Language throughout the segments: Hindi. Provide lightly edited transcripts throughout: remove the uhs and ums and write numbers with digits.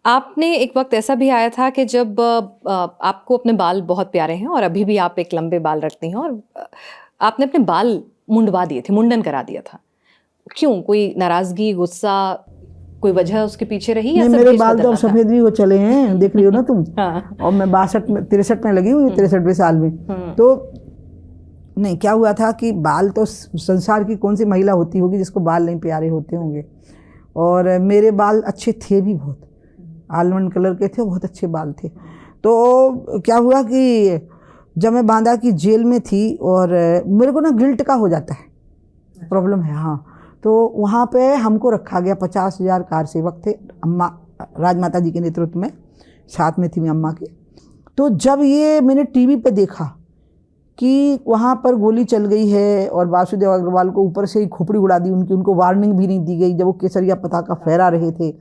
आपने एक वक़्त ऐसा भी आया था कि जब आपको अपने बाल बहुत प्यारे हैं और अभी भी आप एक लंबे बाल रखती हैं और आपने अपने बाल मुंडवा दिए थे, मुंडन करा दिया था। क्यों? कोई नाराज़गी, गुस्सा, कोई वजह उसके पीछे रही या नहीं, सब मेरे केश बाल तो अब बदलना था? सफेद भी हो चले हैं, देख रही हो ना तुम। हाँ। और मैं 62 में 63 में लगी हुई, 63वें साल में। तो नहीं, क्या हुआ था कि बाल तो संसार की कौन सी महिला होती होगी जिसको बाल नहीं प्यारे होते होंगे। और मेरे बाल अच्छे थे भी बहुत, आलमंड कलर के थे, बहुत अच्छे बाल थे। तो क्या हुआ कि जब मैं बांदा की जेल में थी और मेरे को ना गिल्ट का हो जाता है, प्रॉब्लम है। हाँ, तो वहाँ पे हमको रखा गया, 50,000 कार सेवक थे, अम्मा राजमाता जी के नेतृत्व में, साथ में थी मैं अम्मा के। तो जब ये मैंने टीवी पे देखा कि वहाँ पर गोली चल गई है और वासुदेव अग्रवाल को ऊपर से ही खोपड़ी उड़ा दी उनकी, उनको वार्निंग भी नहीं दी गई जब वो केसरिया पताका फहरा रहे थे,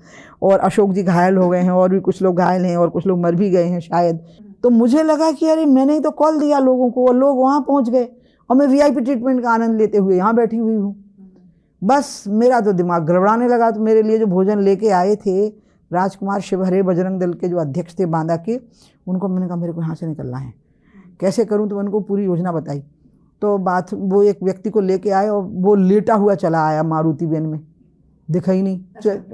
और अशोक जी घायल हो गए हैं और भी कुछ लोग घायल हैं और कुछ लोग मर भी गए हैं शायद। तो मुझे लगा कि अरे मैंने ही तो कॉल दिया लोगों को और लोग वहाँ पहुँच गए और मैं वीआईपी ट्रीटमेंट का आनंद लेते हुए यहाँ बैठी हुई हूँ। बस मेरा तो दिमाग गड़बड़ाने लगा। तो मेरे लिए जो भोजन लेके आए थे राजकुमार शिवहरे बजरंग दल के जो अध्यक्ष थे बांदा के, उनको मैंने कहा मेरे को यहाँ से निकलना है, कैसे करूं। तो उनको पूरी योजना बताई। तो बात वो एक व्यक्ति को लेके आए और वो लेटा हुआ चला आया मारुति वैन में, दिखा ही नहीं।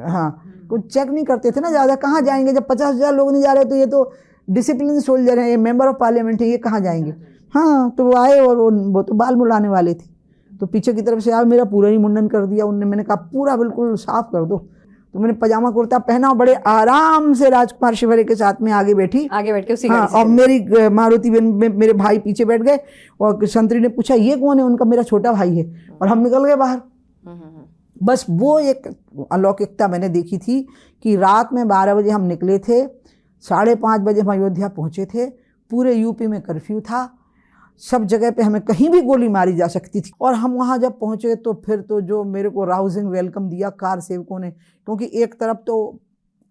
हाँ, कुछ चेक नहीं करते थे ना ज़्यादा, कहाँ जाएंगे जब 50,000 लोग नहीं जा रहे। तो ये तो डिसिप्लिन सोल्जर हैं, ये मेंबर ऑफ पार्लियामेंट है, ये कहाँ जाएंगे। हाँ, तो वो आए और वो तो बाल मुड़ाने वाले थे। तो पीछे की तरफ से आया, मेरा पूरा ही मुंडन कर दिया उनने। मैंने कहा पूरा बिल्कुल साफ कर दो। तो मैंने पजामा कुर्ता पहना और बड़े आराम से राजकुमार शिवहरे के साथ में आगे बैठ के उसी हाँ, और मेरी मारुति में मेरे भाई पीछे बैठ गए। और संतरी ने पूछा ये कौन है, उनका मेरा छोटा भाई है, और हम निकल गए बाहर। बस वो एक अलौकिकता मैंने देखी थी कि रात में 12 बजे हम निकले थे, 5:30 बजे हम अयोध्या पहुंचे थे। पूरे यूपी में कर्फ्यू था, सब जगह पे हमें कहीं भी गोली मारी जा सकती थी। और हम वहाँ जब पहुँचे तो फिर तो जो मेरे को राउजिंग वेलकम दिया कार सेवकों ने, क्योंकि एक तरफ तो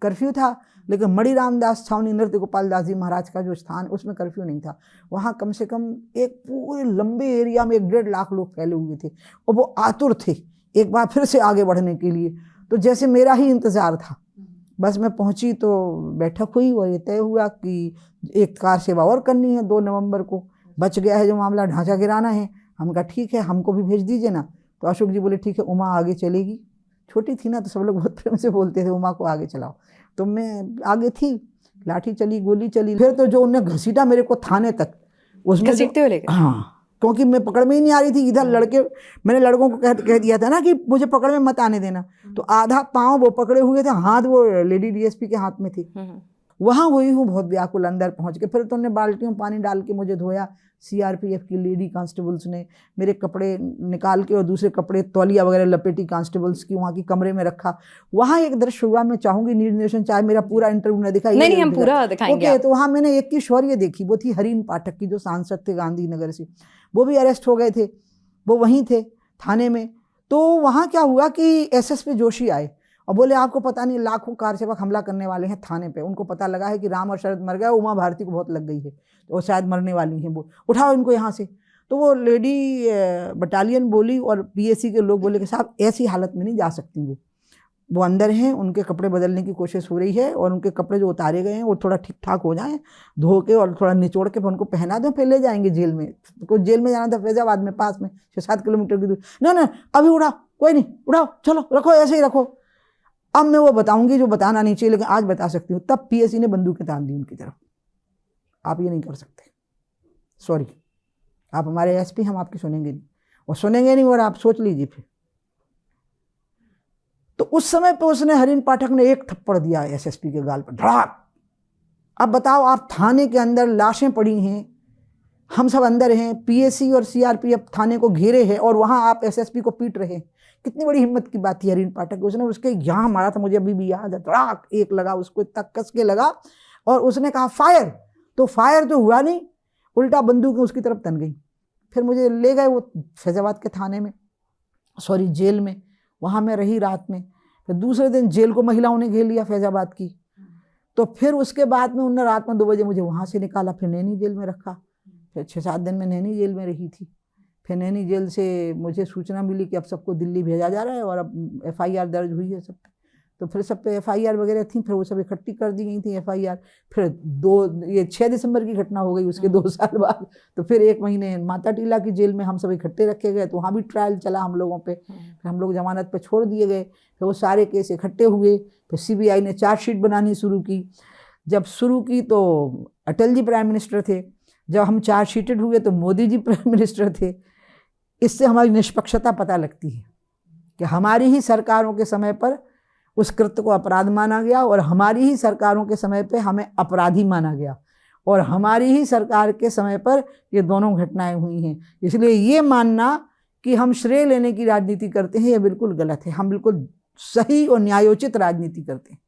कर्फ्यू था लेकिन मणि रामदास छावनी नृत्य गोपाल दास जी महाराज का जो स्थान, उसमें कर्फ्यू नहीं था। वहाँ कम से कम एक पूरे लंबे एरिया में 1.5 लाख लोग फैले हुए थे और वो आतुर थे एक बार फिर से आगे बढ़ने के लिए। तो जैसे मेरा ही इंतज़ार था। बस मैं पहुँची तो बैठक हुई और ये तय हुआ कि एक कार सेवा और करनी है 2 नवंबर को, बच गया है जो मामला, ढांचा गिराना है। हम कहा ठीक है, हमको भी भेज दीजिए ना। तो अशोक जी बोले ठीक है, उमा आगे चलेगी। छोटी थी ना तो सब लोग बहुत प्रेम से बोलते थे उमा को आगे चलाओ। तो मैं आगे थी, लाठी चली, गोली चली। फिर तो जो उन्हें घसीटा मेरे को थाने तक, उसमें हाँ, क्योंकि मैं पकड़ में ही नहीं आ रही थी। इधर लड़के, मैंने लड़कों को कह दिया था ना कि मुझे पकड़ में मत आने देना। तो आधा पाँव वो पकड़े हुए थे, हाथ वो लेडी डीएसपी के हाथ में थी। वहाँ वही हूँ बहुत व्याकुल, अंदर पहुँच के। फिर तो उन्होंने बाल्टियों पानी डाल के मुझे धोया। सीआरपीएफ की लेडी कांस्टेबल्स ने मेरे कपड़े निकाल के और दूसरे कपड़े तौलिया वगैरह लपेटी कांस्टेबल्स की, वहाँ की कमरे में रखा। वहाँ एक दृश्य हुआ, मैं चाहूँगी निर्देशन, चाहे मेरा पूरा इंटरव्यू न दिखाई, नहीं, हम पूरा दिखाएंगे। ओके, तो वहाँ मैंने एक की शौर्य देखी, वो थी हरीन पाठक की, जो सांसद थे गांधीनगर से। वो भी अरेस्ट हो गए थे, वो वहीं थे थाने में। तो वहाँ क्या हुआ कि एसएसपी जोशी आए और बोले आपको पता नहीं लाखों कार सेवक हमला करने वाले हैं थाने पे। उनको पता लगा है कि राम और शरद मर गए, उमा भारती को बहुत लग गई है, तो वो शायद मरने वाली हैं, वो उठाओ इनको यहाँ से। तो वो लेडी बटालियन बोली और पीएसी के लोग बोले कि साहब ऐसी हालत में नहीं जा सकती, वो अंदर हैं, उनके कपड़े बदलने की कोशिश हो रही है और उनके कपड़े जो उतारे गए हैं वो थोड़ा ठीक ठाक हो जाएं, धो के और थोड़ा निचोड़ के उनको पहना दें, फिर ले जाएंगे जेल में। कुछ जेल में जाना था फैजाबाद में, पास में 6-7 किलोमीटर की दूर। ना अभी उड़ाओ, कोई नहीं, उड़ाओ, चलो रखो, ऐसे ही रखो। अब मैं वो बताऊंगी जो बताना नहीं चाहिए, लेकिन आज बता सकती हूँ। तब पीएससी ने बंदूकें तान दी उनकी तरफ, आप ये नहीं कर सकते, सॉरी, आप हमारे एसपी, हम आपकी सुनेंगे नहीं, और सुनेंगे नहीं, और आप सोच लीजिए फिर। तो उस समय पे उसने, हरीन पाठक ने एक थप्पड़ दिया एसएसपी के गाल पर, धड़ाक। अब बताओ, आप थाने के अंदर लाशें पड़ी हैं, हम सब अंदर हैं, पीएससी और सीआरपीएफ थाने को घेरे हैं, और वहां आप एसएसपी को पीट रहे हैं। कितनी बड़ी हिम्मत की बात थी हरीन पाठक। उसने उसके यहाँ मारा था, मुझे अभी भी याद है, धड़ाक एक लगा, उसको इतना कस के लगा, और उसने कहा फायर। तो फायर तो हुआ नहीं, उल्टा बंदूक उसकी तरफ तन गई। फिर मुझे ले गए वो फैजाबाद के थाने में, सॉरी जेल में। वहाँ मैं रही रात में। फिर दूसरे दिन जेल को महिलाओं ने घेर लिया फैजाबाद की। तो फिर उसके बाद में उन्होंने रात में 2 बजे मुझे वहाँ से निकाला, फिर नैनी जेल में रखा। फिर 6-7 दिन में नैनी जेल में रही थी। फिर नैनी जेल से मुझे सूचना मिली कि अब सबको दिल्ली भेजा जा रहा है और अब एफआईआर दर्ज हुई है सब पे। तो फिर सब पे FIR वगैरह थी, फिर वो सब इकट्ठी कर दी गई थी FIR। फिर 6 दिसंबर की घटना हो गई, उसके 2 साल बाद तो फिर 1 महीने माता टीला की जेल में हम सब इकट्ठे रखे गए, तो वहाँ भी ट्रायल चला हम लोगों पे। फिर हम लोग जमानत पे छोड़ दिए गए, फिर वो सारे केस इकट्ठे हुए, फिर CBI ने चार्जशीट बनानी शुरू की। जब शुरू की तो अटल जी प्राइम मिनिस्टर थे, जब हम चार्जशीटेड हुए तो मोदी जी प्राइम मिनिस्टर थे। इससे हमारी निष्पक्षता पता लगती है कि हमारी ही सरकारों के समय पर उस कृत्य को अपराध माना गया और हमारी ही सरकारों के समय पे हमें अपराधी माना गया, और हमारी ही सरकार के समय पर ये दोनों घटनाएं हुई हैं। इसलिए ये मानना कि हम श्रेय लेने की राजनीति करते हैं, ये बिल्कुल गलत है। हम बिल्कुल सही और न्यायोचित राजनीति करते हैं।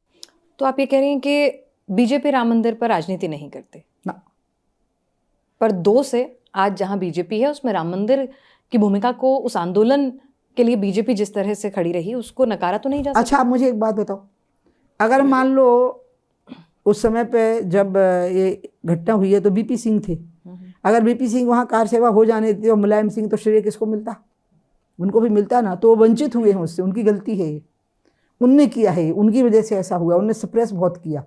तो आप ये कह रही हैं कि बीजेपी राम मंदिर पर राजनीति नहीं करते ना, पर 2 से आज जहां बीजेपी है उसमें राम मंदिर की भूमिका को, उस आंदोलन के लिए बीजेपी जिस तरह से खड़ी रही उसको नकारा तो नहीं जा सकता। अच्छा, आप मुझे एक बात बताओ, अगर मान लो उस समय पे जब ये घटना हुई है तो BP सिंह थे, अगर BP सिंह वहाँ कार सेवा हो जाने देते और मुलायम सिंह, तो श्रेय किसको मिलता? उनको भी मिलता ना। तो वो वंचित हुए हैं उससे, उनकी गलती है ये, उनने किया है, उनकी वजह से ऐसा हुआ। उनने सप्रेस बहुत किया,